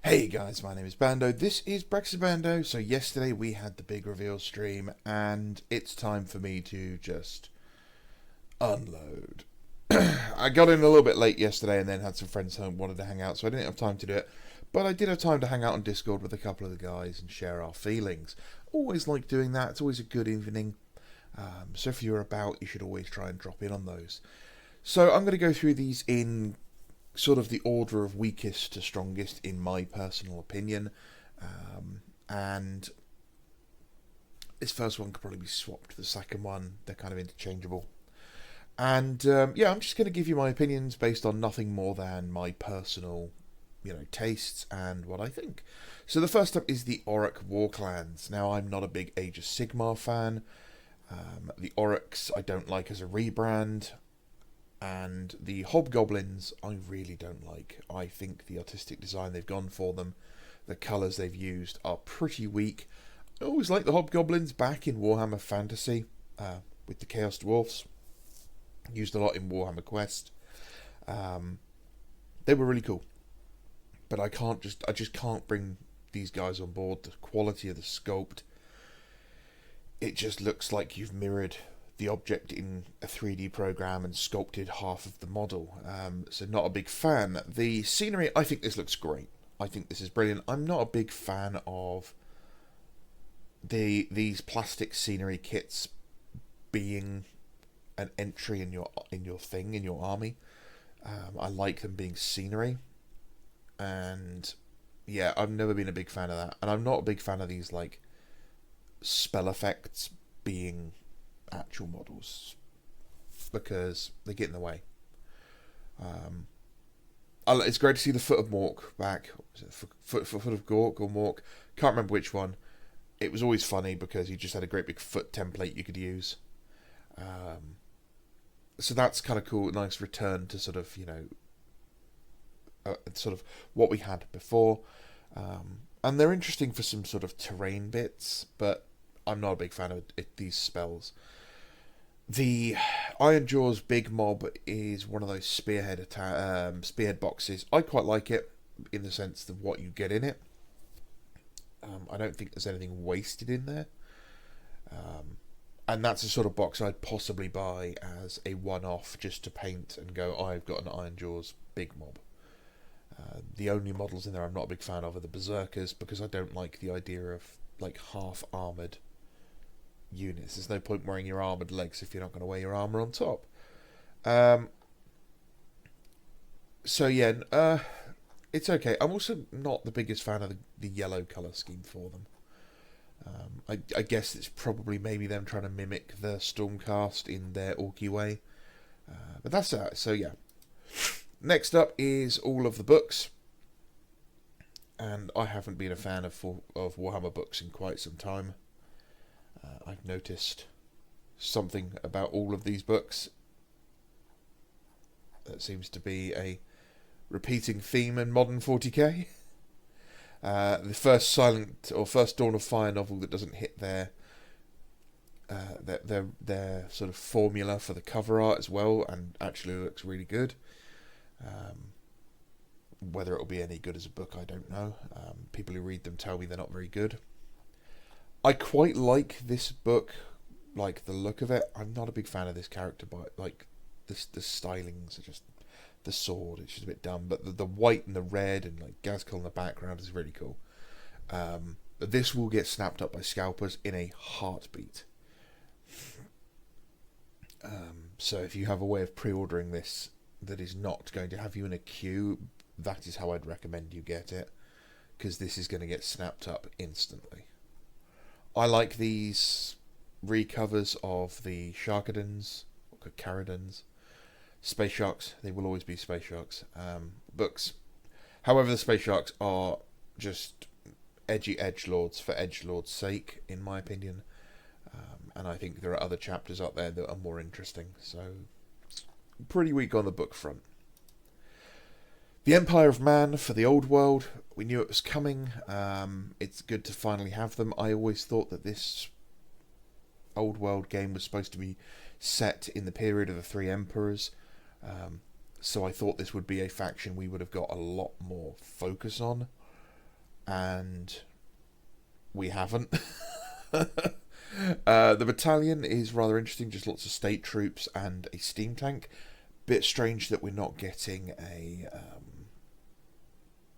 Hey guys, my name is Bando. This is Brexit Bando. So yesterday we had the big reveal stream, and it's time for me to just unload. I got in a little bit late yesterday, and then had some friends home wanted to hang out, so I didn't have time to do it. But I did have time to hang out on Discord with a couple of the guys and share our feelings. Always like doing that. It's always a good evening. So if you're about, you should always try and drop in on those. So I'm going to go through these in sort of the order of weakest to strongest in my personal opinion, and this first one could probably be swapped to the second one. They're kind of interchangeable, and yeah, I'm just going to give you my opinions based on nothing more than my personal tastes and what I think. So the first up is the Auric War Clans. Now, I'm not a big Age of Sigmar fan. The Aurics I don't like as a rebrand. And the Hobgoblins I really don't like. I think the artistic design they've gone for them, the colours they've used are pretty weak. I always liked the Hobgoblins back in Warhammer Fantasy with the Chaos Dwarfs. Used a lot in Warhammer Quest. They were really cool. But I just can't bring these guys on board. The quality of the sculpt, it just looks like you've mirrored the object in a 3D program and sculpted half of the model. So not a big fan. The scenery, I think this looks great. I think this is brilliant. I'm not a big fan of these plastic scenery kits being an entry in your army. I like them being scenery, and yeah, I've never been a big fan of that. And I'm not a big fan of these like spell effects being actual models because they get in the way. It's great to see the Foot of Mork back. Was it foot of Gork or Mork? Can't remember which one. It was always funny because he just had a great big foot template you could use. So that's kind of cool. Nice return to sort of sort of what we had before. And they're interesting for some sort of terrain bits, but I'm not a big fan of these spells. The Iron Jaws Big Mob is one of those spearhead boxes. I quite like it in the sense of what you get in it. I don't think there's anything wasted in there. And that's the sort of box I'd possibly buy as a one-off just to paint and go, I've got an Iron Jaws Big Mob. The only models in there I'm not a big fan of are the Berserkers, because I don't like the idea of like half-armoured units. There's no point wearing your armoured legs if you're not going to wear your armour on top. So yeah, it's okay. I'm also not the biggest fan of the yellow colour scheme for them. I guess it's probably maybe them trying to mimic the Stormcast in their orky way. But that's that. So yeah. Next up is all of the books. And I haven't been a fan of Warhammer books in quite some time. I've noticed something about all of these books that seems to be a repeating theme in modern 40k. The first first Dawn of Fire novel that doesn't hit their sort of formula for the cover art as well, and actually looks really good. Whether it'll be any good as a book, I don't know. People who read them tell me they're not very good. I quite like this book, like the look of it. I'm not a big fan of this character, but like the stylings are just the sword. It's just a bit dumb, but the white and the red and like Gazkul in the background is really cool. This will get snapped up by scalpers in a heartbeat. So if you have a way of pre-ordering this that is not going to have you in a queue, that is how I'd recommend you get it, because this is going to get snapped up instantly. I like these recovers of the Sharkadons, or Caradons, Space Sharks. They will always be Space Sharks books. However, the Space Sharks are just edgy edgelords for edgelord's sake, in my opinion. And I think there are other chapters out there that are more interesting. So, pretty weak on the book front. The Empire of Man for the Old World. We knew it was coming. It's good to finally have them. I always thought that this Old World game was supposed to be set in the period of the Three Emperors. So I thought this would be a faction we would have got a lot more focus on. and we haven't. The battalion is rather interesting, just lots of state troops and a steam tank. Bit strange that we're not getting a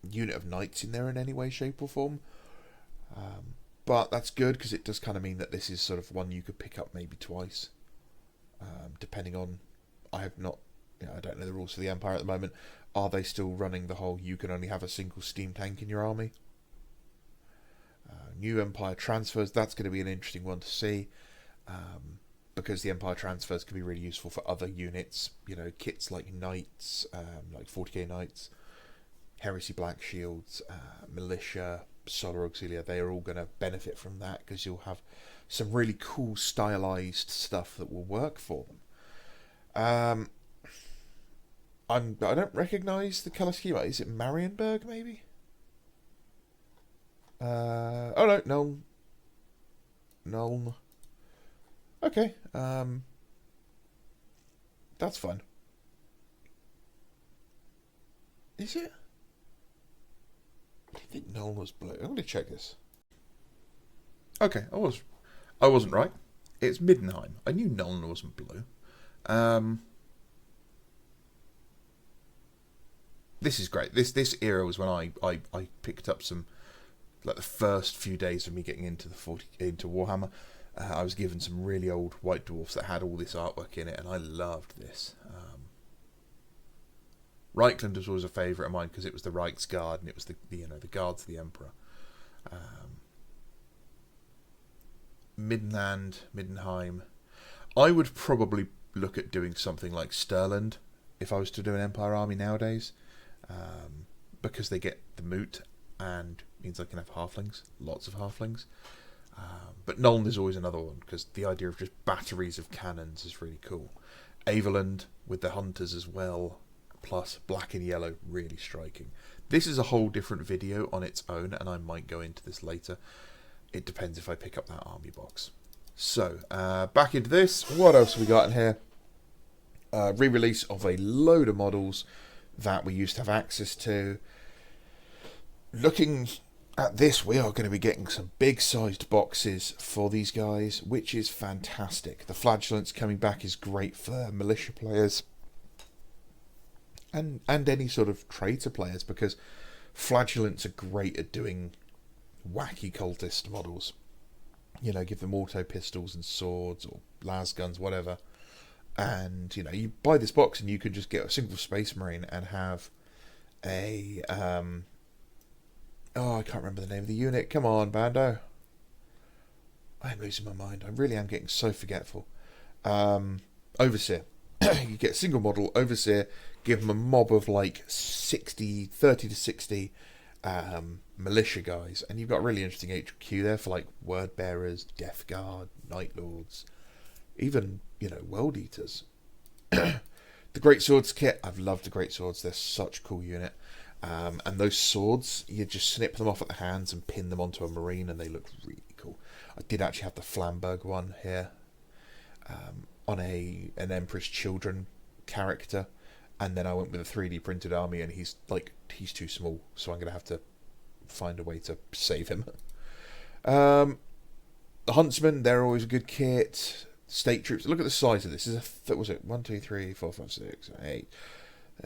unit of knights in there in any way, shape or form. But that's good, because it does kind of mean that this is sort of one you could pick up maybe twice, depending on... I don't know the rules for the Empire at the moment. Are they still running the whole you can only have a single steam tank in your army? New Empire transfers, that's going to be an interesting one to see, because the Empire transfers can be really useful for other units, kits like Knights, like 40k Knights, Heresy Black Shields, Militia, Solar Auxilia. They are all going to benefit from that, because you'll have some really cool stylized stuff that will work for them. I don't recognise the colour schema. Is it Marienburg, maybe? Oh no, Nuln. Okay, that's fun. Is it? I think Nuln was blue. I'm going to check this. Okay, I wasn't right. It's Middenheim. I knew Nuln wasn't blue. This is great. This era was when I picked up some, like the first few days of me getting into Warhammer. I was given some really old White Dwarfs that had all this artwork in it, and I loved this. Reichland was always a favourite of mine, because it was the Reichsguard, and it was the guards of the Emperor. Middenheim. I would probably look at doing something like Stirland if I was to do an Empire army nowadays, because they get the moot, and means I can have halflings, lots of halflings. But Nuln is always another one, because the idea of just batteries of cannons is really cool. Averland with the hunters as well, plus black and yellow, really striking. This is a whole different video on its own, and I might go into this later. It depends if I pick up that army box. So, back into this. What else have we got in here? Re-release of a load of models that we used to have access to. Looking at this, we are going to be getting some big-sized boxes for these guys, which is fantastic. The Flagellants coming back is great for militia players and any sort of traitor players, because Flagellants are great at doing wacky cultist models. Give them auto pistols and swords or las guns, whatever. And, you buy this box and you can just get a single Space Marine and have a... I can't remember the name of the unit. Come on, Bando. I am losing my mind. I really am getting so forgetful. Overseer. You get a single model Overseer, give them a mob of like 30 to 60 militia guys, and you've got a really interesting HQ there for like Word Bearers, Death Guard, Night Lords, even, World Eaters. The Great Swords kit, I've loved the Great Swords. They're such a cool unit. And those swords, you just snip them off at the hands and pin them onto a Marine, and they look really cool. I did actually have the Flamberg one here, on an Emperor's Children character, and then I went with a 3D printed army, and he's too small, so I'm going to have to find a way to save him. The Huntsmen, they're always a good kit. State Troops, look at the size of this. This is was it 1, 2, 3, 4, 5, 6, 8,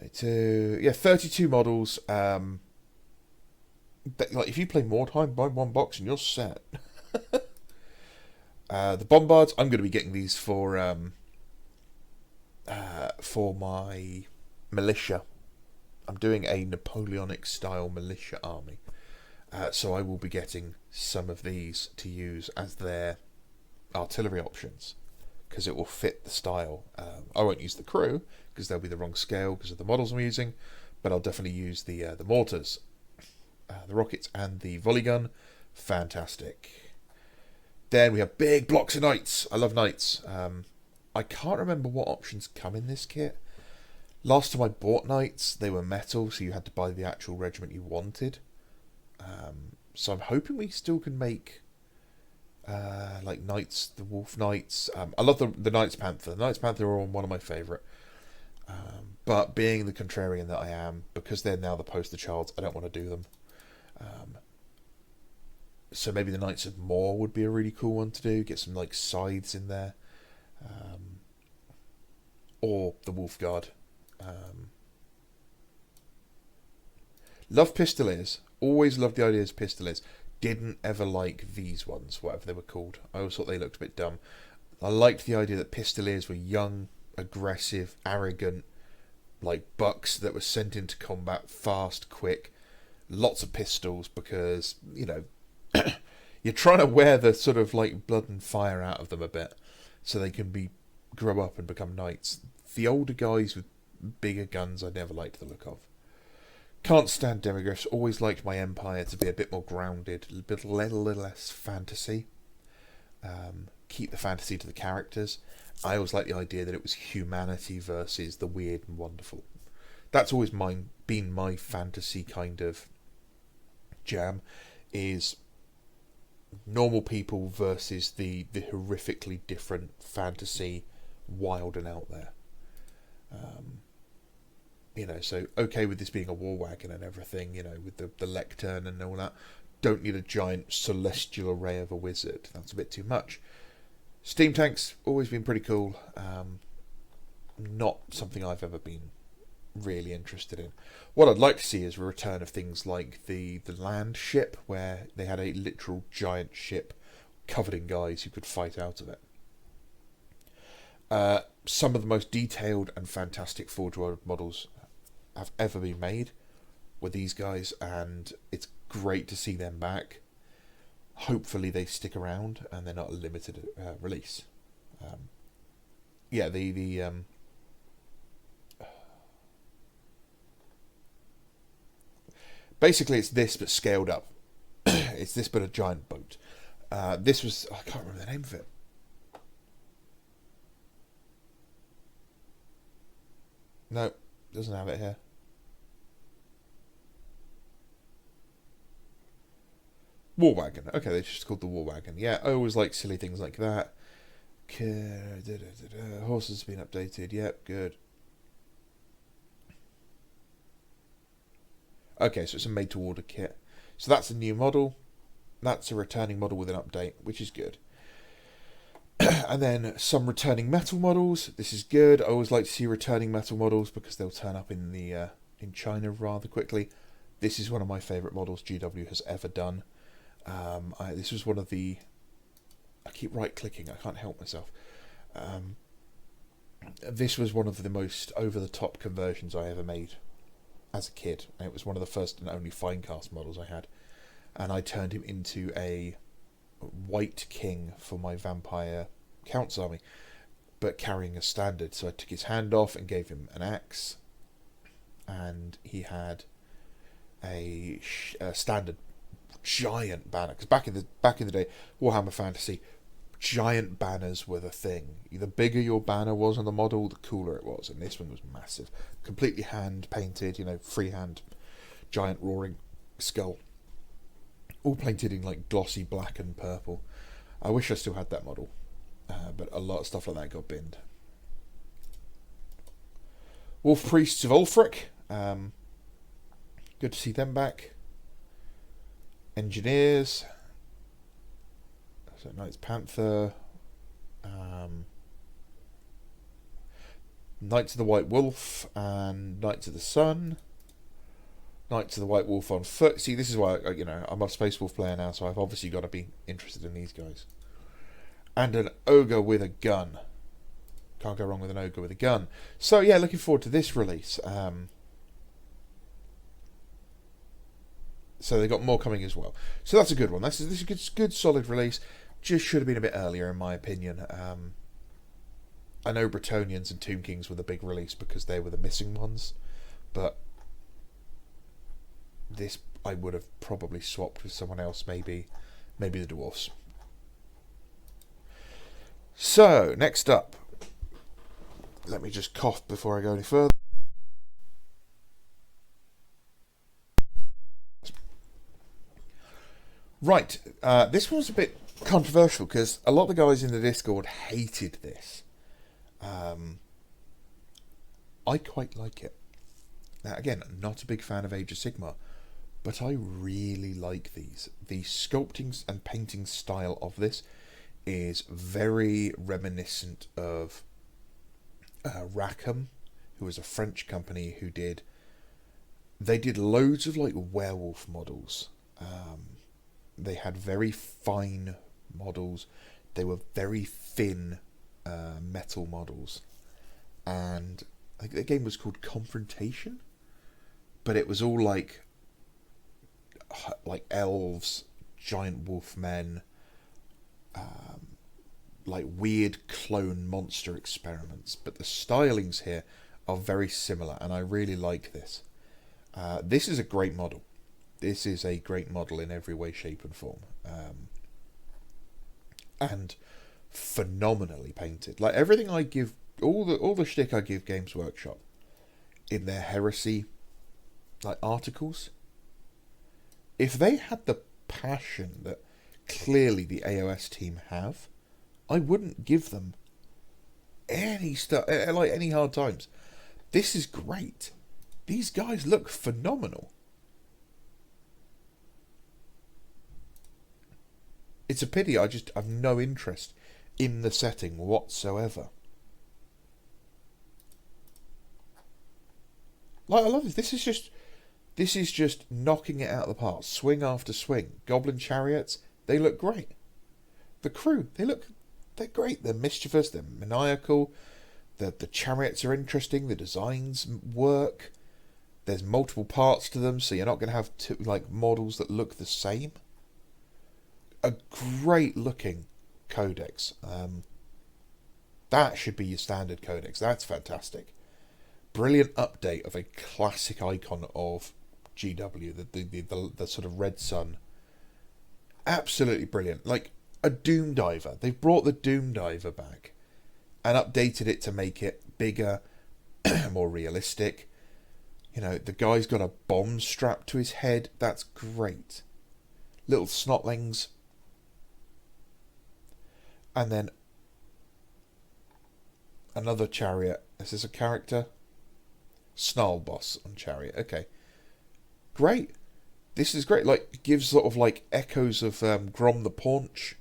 32, 32 models. If you play Mordheim, buy one box and you're set. The Bombards, I'm going to be getting these for my militia. I'm doing a Napoleonic style militia army, so I will be getting some of these to use as their artillery options, because it will fit the style. I won't use the crew because they'll be the wrong scale because of the models I'm using, but I'll definitely use the mortars, the rockets, and the volley gun. Fantastic. Then we have big blocks of knights. I love knights. I can't remember what options come in this kit. Last time I bought knights, they were metal, so you had to buy the actual regiment you wanted. So I'm hoping we still can make like knights, the wolf knights. I love the Knights Panther. The Knights Panther are one of my favourite. But being the contrarian that I am, because they're now the poster childs, I don't want to do them. So maybe the Knights of Moor would be a really cool one to do. Get some like scythes in there, or the Wolf Guard. Love Pistoliers. Always loved the idea of Pistoliers. Didn't ever like these ones, whatever they were called. I always thought they looked a bit dumb. I liked the idea that Pistoliers were young, aggressive, arrogant, like bucks that were sent into combat fast, quick, lots of pistols because, you know, you're trying to wear the sort of like blood and fire out of them a bit so they can grow up and become knights. The older guys with bigger guns I never liked the look of. Can't stand demigryphs. Always liked my empire to be a bit more grounded, a little less fantasy. Keep the fantasy to the characters. I always liked the idea that it was humanity versus the weird and wonderful. That's always been my fantasy kind of jam, is normal people versus the horrifically different fantasy, wild and out there. You know, so okay with this being a war wagon and everything, you know, with the lectern and all that. Don't need a giant celestial array of a wizard. That's a bit too much. Steam tanks, always been pretty cool. Not something I've ever been really interested in. What I'd like to see is a return of things like the land ship, where they had a literal giant ship covered in guys who could fight out of it. Some of the most detailed and fantastic Forge World models have ever been made were these guys, and it's great to see them back. Hopefully they stick around and they're not a limited release. Basically it's this but scaled up. It's this but a giant boat. This was, I can't remember the name of it. No, doesn't have it here. War Wagon. Okay, they just called the War Wagon. Yeah, I always like silly things like that. Horses have been updated. Yep, good. Okay, so it's a made-to-order kit. So that's a new model. That's a returning model with an update, which is good. And then some returning metal models. This is good. I always like to see returning metal models because they'll turn up in China rather quickly. This is one of my favourite models GW has ever done. This was one of the... I keep right-clicking. I can't help myself. This was one of the most over-the-top conversions I ever made as a kid. And it was one of the first and only Finecast models I had. And I turned him into a white king for my vampire Count's army, but carrying a standard. So I took his hand off and gave him an axe. And he had a standard giant banner, because back in the day, Warhammer Fantasy, giant banners were the thing. The bigger your banner was on the model, the cooler it was, and this one was massive, completely hand painted, you know, freehand, giant roaring skull, all painted in like glossy black and purple. I wish I still had that model, but a lot of stuff like that got binned. Wolf Priests of Ulfric, good to see them back. Engineers, so Knights Panther, Knights of the White Wolf, and Knights of the Sun. Knights of the White Wolf on foot. See, this is why I'm a Space Wolf player now, so I've obviously got to be interested in these guys. And an ogre with a gun. Can't go wrong with an ogre with a gun. So yeah, looking forward to this release. So they got more coming as well. So that's a good one. This is a good solid release. Just should have been a bit earlier, in my opinion. I know Bretonnians and Tomb Kings were the big release because they were the missing ones, but this I would have probably swapped with someone else. Maybe the Dwarfs. So next up, let me just cough before I go any further. Right, this was a bit controversial because a lot of the guys in the Discord hated this. I quite like it. Now, again, not a big fan of Age of Sigmar, but I really like these. The sculpting and painting style of this is very reminiscent of Rackham, who was a French company who did. They did loads of like werewolf models. They had very fine models. They were very thin metal models, and I think the game was called Confrontation, but it was all like elves, giant wolf men, like weird clone monster experiments. But the stylings here are very similar, and I really like this. This is a great model. This is a great model in every way, shape, and form, and phenomenally painted. Like everything I give, all the shtick I give Games Workshop in their Heresy like articles, if they had the passion that clearly the AOS team have, I wouldn't give them any stuff like any hard times. This is great. These guys look phenomenal. It's a pity I just have no interest in the setting whatsoever. Like, I love this. This is just knocking it out of the park. Swing after swing. Goblin chariots, they look great. The crew, they're great. They're mischievous, they're maniacal. The chariots are interesting. The designs work. There's multiple parts to them, so you're not going to have models that look the same. A great looking codex. That should be your standard codex. That's fantastic. Brilliant update of a classic icon of GW, the sort of red sun. Absolutely brilliant. Like a Doom Diver. They've brought the Doom Diver back and updated it to make it bigger, more realistic. You know, the guy's got a bomb strapped to his head. That's great. Little snotlings. And then another chariot. Is this a character? Snarl boss on chariot. Okay. Great. This is great. Like, it gives sort of like echoes of Grom the Paunch.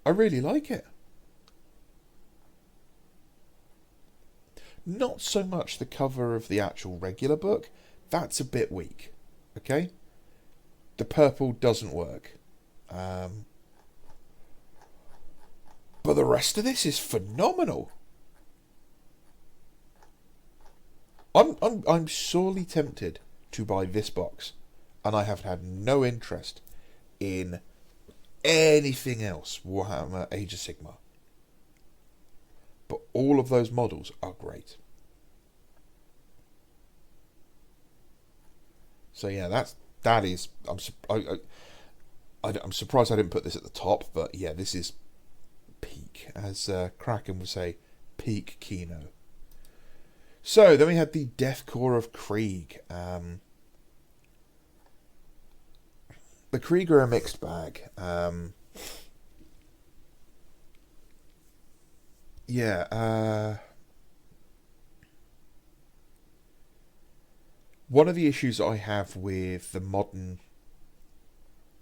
I really like it. Not so much the cover of the actual regular book. That's a bit weak. Okay? The purple doesn't work. But the rest of this is phenomenal. I'm sorely tempted to buy this box, and I have had no interest in anything else Warhammer Age of Sigmar. But all of those models are great. So yeah, that is. I'm surprised I didn't put this at the top, but yeah, this is peak, as Kraken would say, peak Kino. So then we had the Death Corps of Krieg. The Krieg are a mixed bag. One of the issues I have with the modern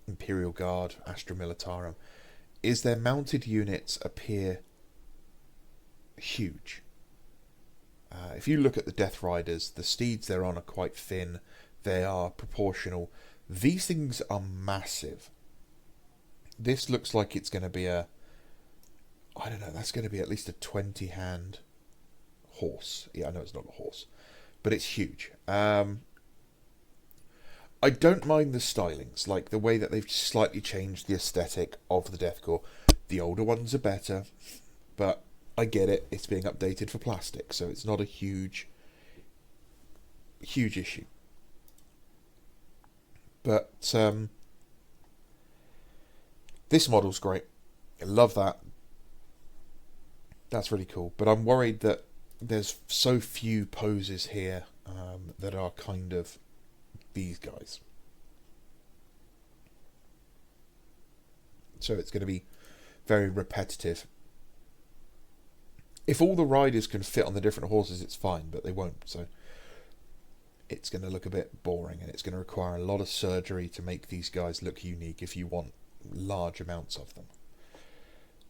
Imperial Guard, Astra Militarum, is their mounted units appear huge. If you look at the Death Riders, the steeds they're on are quite thin. They are proportional. These things are massive. This looks like it's going to be I don't know, that's going to be at least a 20-hand horse. Yeah, I know it's not a horse, but it's huge. I don't mind the stylings, like the way that they've slightly changed the aesthetic of the Death Corps. The older ones are better, but I get it. It's being updated for plastic, so it's not a huge issue. But this model's great. I love that. That's really cool. But I'm worried that there's so few poses here that are kind of these guys. So it's going to be very repetitive. If all the riders can fit on the different horses, it's fine, but they won't. So it's going to look a bit boring, and it's going to require a lot of surgery to make these guys look unique if you want large amounts of them.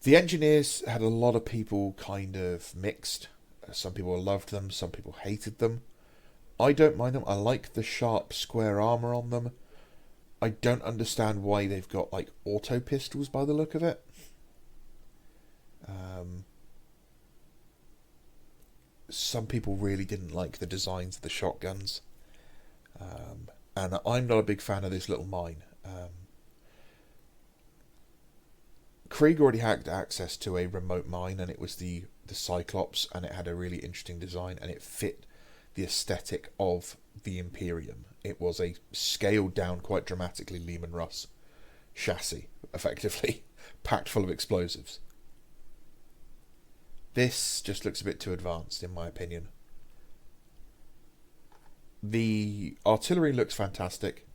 The engineers had a lot of people kind of mixed. Some people loved them, some people hated them. I don't mind them. I like the sharp square armour on them. I don't understand why they've got like auto pistols by the look of it. Some people really didn't like the designs of the shotguns. And I'm not a big fan of this little mine. Krieg already had access to a remote mine, and it was the Cyclops, and it had a really interesting design, and it fit the aesthetic of the Imperium. It was a scaled down, quite dramatically Lehman Russ chassis, effectively, packed full of explosives. This just looks a bit too advanced, in my opinion. The artillery looks fantastic.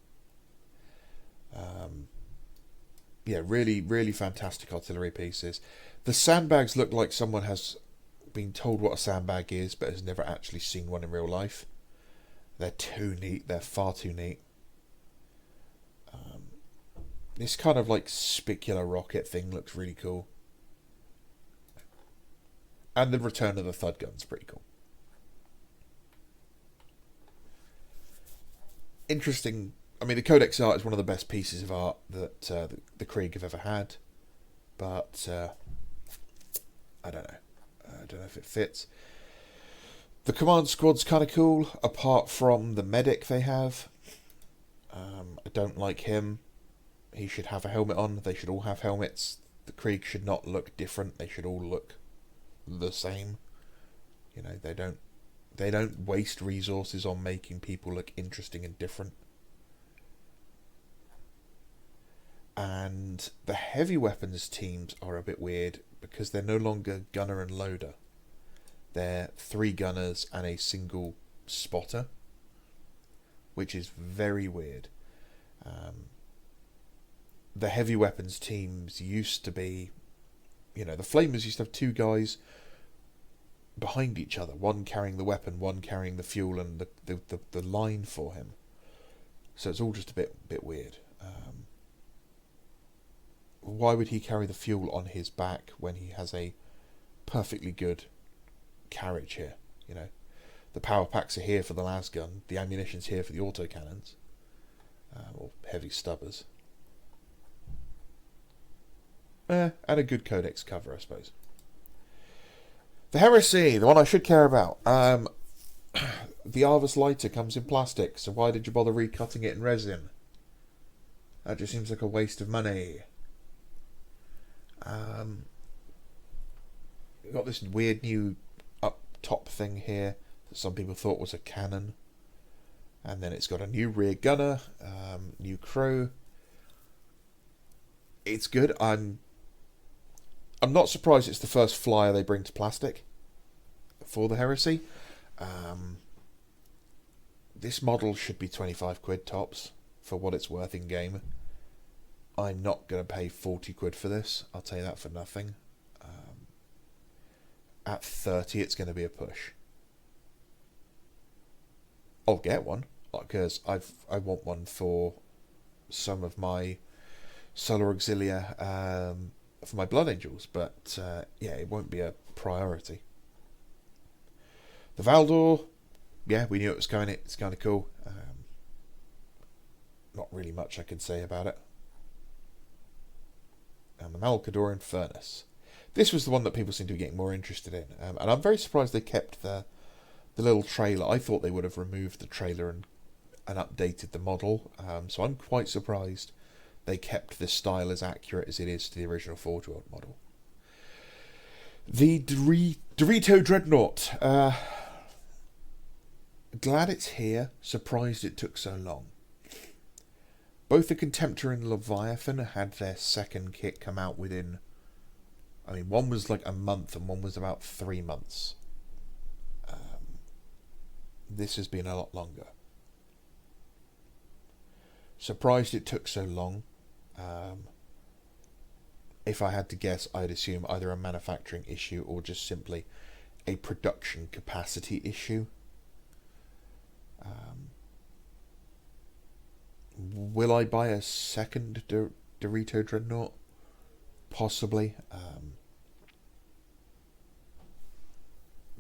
Yeah, really, really fantastic artillery pieces. The sandbags look like someone has been told what a sandbag is, but has never actually seen one in real life. They're too neat. They're far too neat. This kind of like spicular rocket thing looks really cool. And the return of the Thud gun's pretty cool. Interesting. I mean, the Codex art is one of the best pieces of art that the Krieg have ever had. But I don't know. I don't know if it fits. The command squad's kind of cool, apart from the medic they have. I don't like him. He should have a helmet on. They should all have helmets. The Krieg should not look different. They should all look the same. You know, they don't waste resources on making people look interesting and different. And the heavy weapons teams are a bit weird because they're no longer gunner and loader. They're 3 gunners and a single spotter, which is very weird. The heavy weapons teams used to be, you know, the Flamers used to have 2 guys behind each other, one carrying the weapon, one carrying the fuel and the line for him. So it's all just a bit weird. Why would he carry the fuel on his back when he has a perfectly good carriage here? You know, the power packs are here for the las gun, the ammunition's here for the autocannons, or heavy stubbers. And a good Codex cover, I suppose. The Heresy, the one I should care about. The Arvus lighter comes in plastic, so why did you bother recutting it in resin? That just seems like a waste of money. We've got this weird new up top thing here that some people thought was a cannon. And then it's got a new rear gunner, new crew. It's good. I'm not surprised it's the first flyer they bring to plastic for the Heresy. This model should be 25 quid tops for what it's worth in game. I'm not going to pay 40 quid for this. I'll tell you that for nothing. At 30, it's going to be a push. I'll get one because I want one for some of my Solar Auxilia for my Blood Angels, but yeah, it won't be a priority. The Valdor, yeah, we knew it was coming. It's kind of cool. Not really much I can say about it. And the Malcadorian Furnace. This was the one that people seem to be getting more interested in. And I'm very surprised they kept the little trailer. I thought they would have removed the trailer and updated the model. So I'm quite surprised they kept this style as accurate as it is to the original Forge World model. The Dorito Dreadnought. Glad it's here. Surprised it took so long. Both the Contemptor and Leviathan had their second kit come out within... I mean, one was like a month and one was about 3 months. This has been a lot longer. Surprised it took so long. If I had to guess, I'd assume either a manufacturing issue or just simply a production capacity issue. Will I buy a second Dorito Dreadnought? Possibly.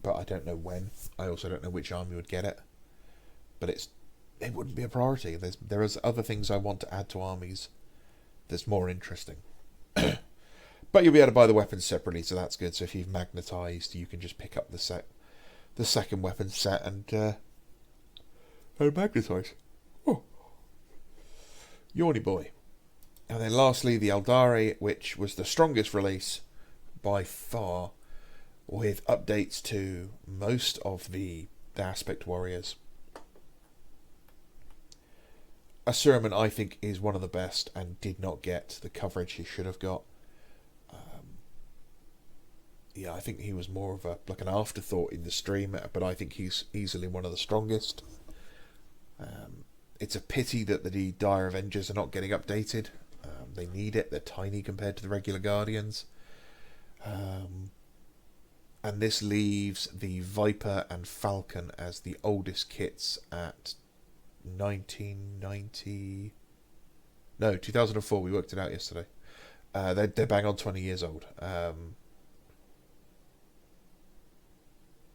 But I don't know when. I also don't know which army would get it. But it wouldn't be a priority. There is other things I want to add to armies that's more interesting. But you'll be able to buy the weapons separately, so that's good. So if you've magnetized, you can just pick up the second weapon set and magnetize. Oh, yawny boy. And then lastly, the Eldari, which was the strongest release by far, with updates to most of the aspect warriors. Asuraman, I think, is one of the best and did not get the coverage he should have got. Yeah, I think he was more of an afterthought in the stream, but I think he's easily one of the strongest. It's a pity that the Dire Avengers are not getting updated. They need it. They're tiny compared to the regular Guardians. And this leaves the Viper and Falcon as the oldest kits at 1990... No, 2004. We worked it out yesterday. They're bang on 20 years old.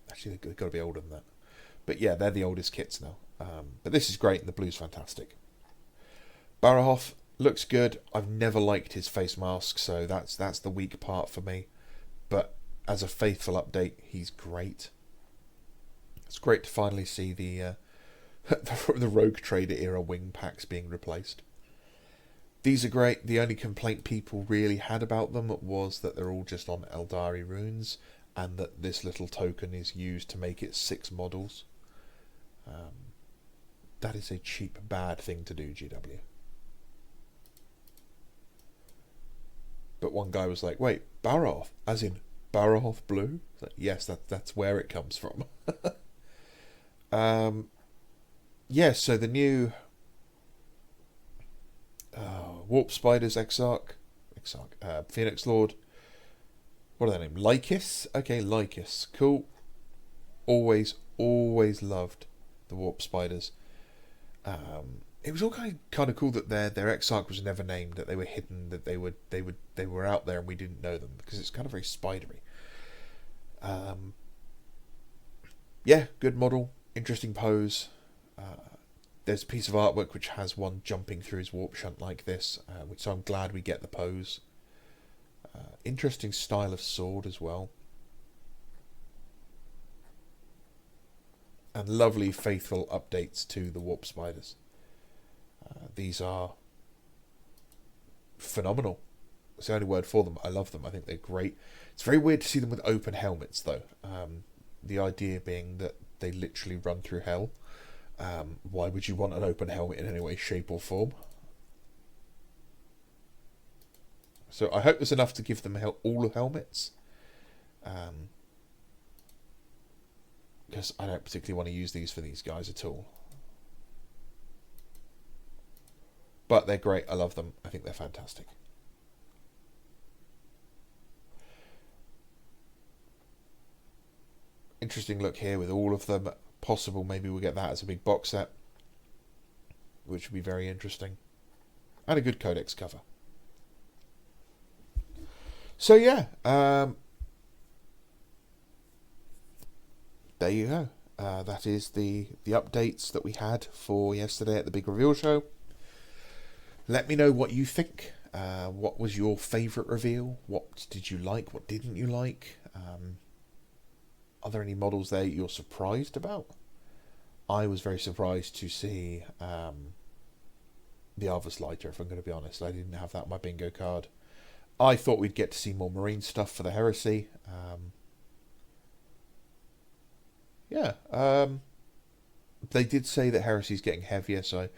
Actually, they've got to be older than that. But yeah, they're the oldest kits now. But this is great, and the blue's fantastic. Barahoth looks good. I've never liked his face mask, so that's the weak part for me. But as a faithful update, he's great. It's great to finally see the Rogue Trader era wing packs being replaced. These are great. The only complaint people really had about them was that they're all just on Eldari runes, and that this little token is used to make it 6 models. That is a cheap, bad thing to do, GW. But one guy was like, wait, Barahoth? As in Barahoth Blue? Like, yes, that's where it comes from. Yeah, so the new Warp Spiders Exarch, Phoenix Lord. What are their names? Lycus? Okay, Lycus. Cool. Always loved the Warp Spiders. It was all kind of cool that their Exarch was never named, that they were hidden, that they were out there and we didn't know them, because it's kind of very spidery. Yeah, good model, interesting pose. There's a piece of artwork which has one jumping through his warp shunt like this, so I'm glad we get the pose. Interesting style of sword as well. And lovely, faithful updates to the Warp Spiders. These are phenomenal. It's the only word for them. I love them. I think they're great. It's very weird to see them with open helmets, though. The idea being that they literally run through hell. Why would you want an open helmet in any way, shape, or form? So I hope there's enough to give them all helmets. Because I don't particularly want to use these for these guys at all. But they're great. I love them. I think they're fantastic. Interesting look here with all of them. Possible maybe we'll get that as a big box set, which would be very interesting. And a good codex cover. So yeah, there you go. That is the updates that we had for yesterday at the big reveal show. Let me know what you think. What was your favourite reveal? What did you like? What didn't you like? Are there any models there you're surprised about? I was very surprised to see the Arvus Lighter, if I'm going to be honest. I didn't have that on my bingo card. I thought we'd get to see more marine stuff for the Heresy. They did say that Heresy is getting heavier, so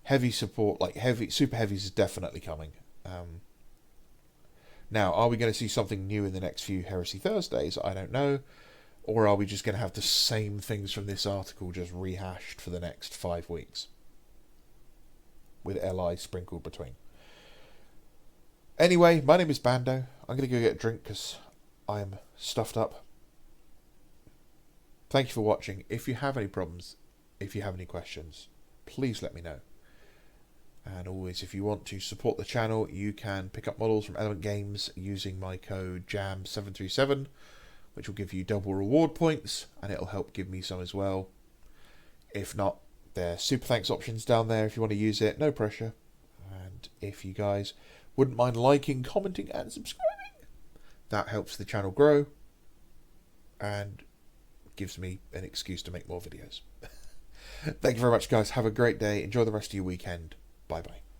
heavy support, like super heavies, is definitely coming. Now, are we going to see something new in the next few Heresy Thursdays? I don't know. Or are we just going to have the same things from this article just rehashed for the next 5 weeks? With LI sprinkled between. Anyway, my name is Bando. I'm going to go get a drink because I am stuffed up. Thank you for watching. If you have any problems, if you have any questions, please let me know. And always, if you want to support the channel, you can pick up models from Element Games using my code JAM737, which will give you double reward points, and it'll help give me some as well. If not, there's super thanks options down there if you want to use it, no pressure. And if you guys wouldn't mind liking, commenting and subscribing, that helps the channel grow and gives me an excuse to make more videos. Thank you very much, guys. Have a great day. Enjoy the rest of your weekend. Bye bye.